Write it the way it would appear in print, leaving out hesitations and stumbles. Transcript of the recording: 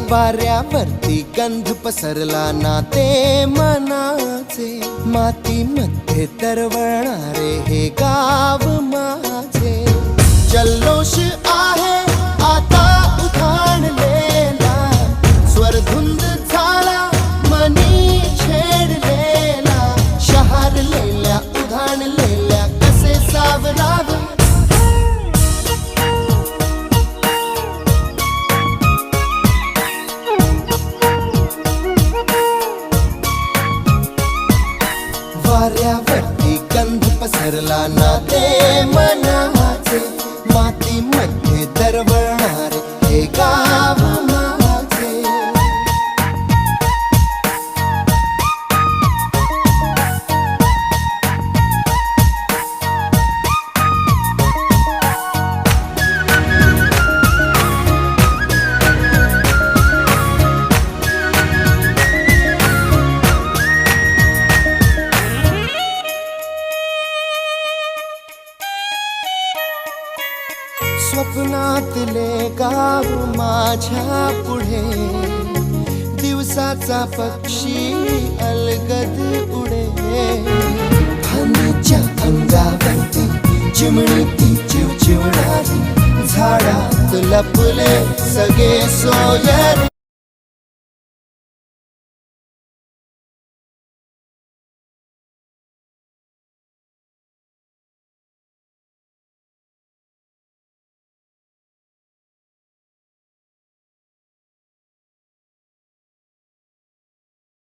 वाऱ्यावरती गंध पसरला ना ते मनाचे, मातीमध्ये तरवळणारे हे गाव माझे. जल्लोष आहे आता उधाणलेला, स्वरधुंद झाला मनी छेडलेला. शहारलेल्या उधाणलेल्या कसे सावरावे, वाऱ्यावरती गंध पसरला ना ते मनाचे, मातीमध्ये दरवळणारे हे गाव माझे. स्वप्नातले गाव माझ्या पुढे, दिवसाचा पक्षी अलगद उडे. फांदीच्या अंगावरती चिमणी ती चिवचिवणारी, झाडात लपले सगळे सोयरे.